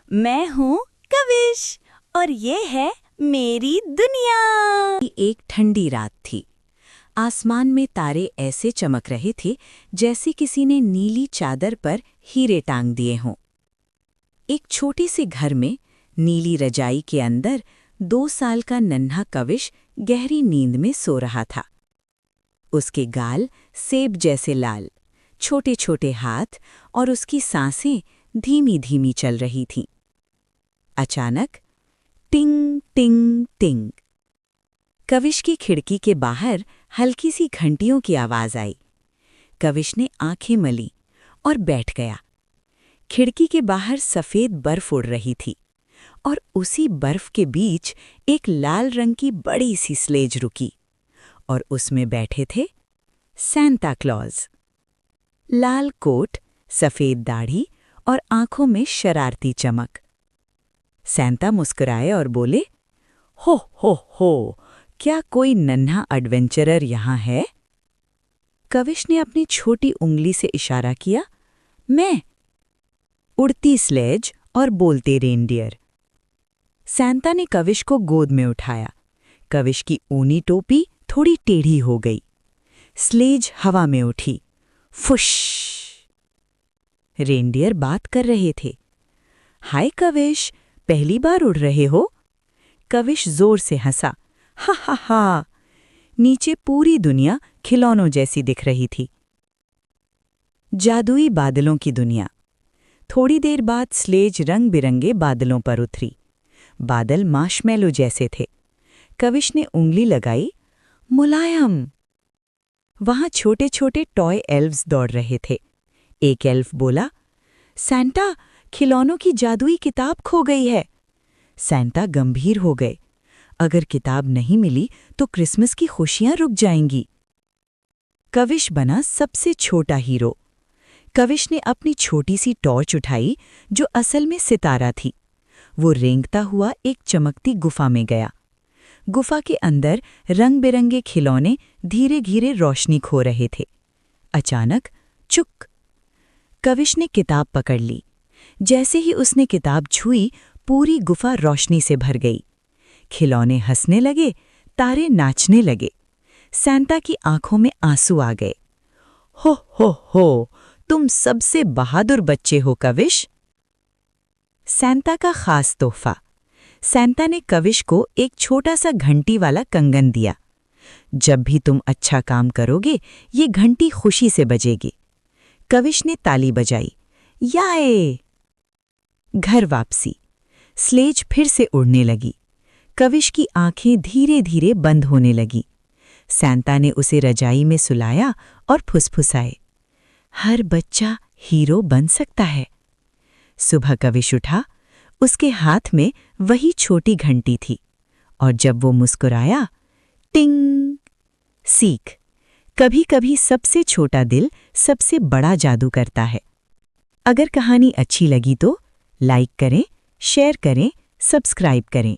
मैं हूँ कविश और ये है मेरी दुनिया। एक ठंडी रात थी। आसमान में तारे ऐसे चमक रहे थे जैसे किसी ने नीली चादर पर हीरे टांग दिए हों। एक छोटे से घर में नीली रजाई के अंदर 2 साल का नन्हा कविश गहरी नींद में सो रहा था। उसके गाल सेब जैसे लाल, छोटे छोटे हाथ और उसकी सांसें धीमी धीमी चल रही थीं। अचानक टिंग टिंग टिंग, कविश की खिड़की के बाहर हल्की सी घंटियों की आवाज आई। कविश ने आंखें मली और बैठ गया। खिड़की के बाहर सफेद बर्फ उड़ रही थी और उसी बर्फ के बीच एक लाल रंग की बड़ी सी स्लेज रुकी और उसमें बैठे थे सैंता क्लॉज। लाल कोट, सफेद दाढ़ी और आंखों में शरारती चमक। सैंता मुस्कुराए और बोले, हो, क्या कोई नन्हा एडवेंचरर यहाँ है? कविश ने अपनी छोटी उंगली से इशारा किया, मैं। उड़ती स्लेज और बोलते रेनडियर। सैंता ने कविश को गोद में उठाया। कविश की ऊनी टोपी थोड़ी टेढ़ी हो गई। स्लेज हवा में उठी। फुश! रेनडियर बात कर रहे थे। हाय कविश, पहली बार उड़ रहे हो? कविश जोर से हंसा। हा। नीचे पूरी दुनिया खिलौनों जैसी दिख रही थी। जादुई बादलों की दुनिया। थोड़ी देर बाद स्लेज रंग बिरंगे बादलों पर उतरी। बादल मार्शमैलो जैसे थे। कविश ने उंगली लगाई, मुलायम। वहां छोटे छोटे टॉय एल्व्स दौड़ रहे थे। एक एल्फ बोला, सैंटा, खिलौनों की जादुई किताब खो गई है। सैंटा गंभीर हो गए। अगर किताब नहीं मिली तो क्रिसमस की खुशियां रुक जाएंगी। कविश बना सबसे छोटा हीरो। कविश ने अपनी छोटी सी टॉर्च उठाई जो असल में सितारा थी। वो रेंगता हुआ एक चमकती गुफा में गया। गुफा के अंदर रंग बिरंगे खिलौने धीरे धीरे रोशनी खो रहे थे। अचानक चुक! कविश ने किताब पकड़ ली। जैसे ही उसने किताब छुई, पूरी गुफा रोशनी से भर गई। खिलौने हंसने लगे, तारे नाचने लगे। सैंता की आंखों में आंसू आ गए। हो, तुम सबसे बहादुर बच्चे हो कविश। सैंता का खास तोहफा। सैंता ने कविश को एक छोटा सा घंटी वाला कंगन दिया। जब भी तुम अच्छा काम करोगे, ये घंटी खुशी से बजेगी। कविश ने ताली बजाई। याए! घर वापसी। स्लेज फिर से उड़ने लगी। कविश की आंखें धीरे धीरे बंद होने लगी। सैंता ने उसे रजाई में सुलाया और फुसफुसाए, हर बच्चा हीरो बन सकता है। सुबह कविश उठा। उसके हाथ में वही छोटी घंटी थी और जब वो मुस्कुराया, टिंग! सीख! कभी कभी सबसे छोटा दिल सबसे बड़ा जादू करता है। अगर कहानी अच्छी लगी तो लाइक करें, शेयर करें, सब्सक्राइब करें।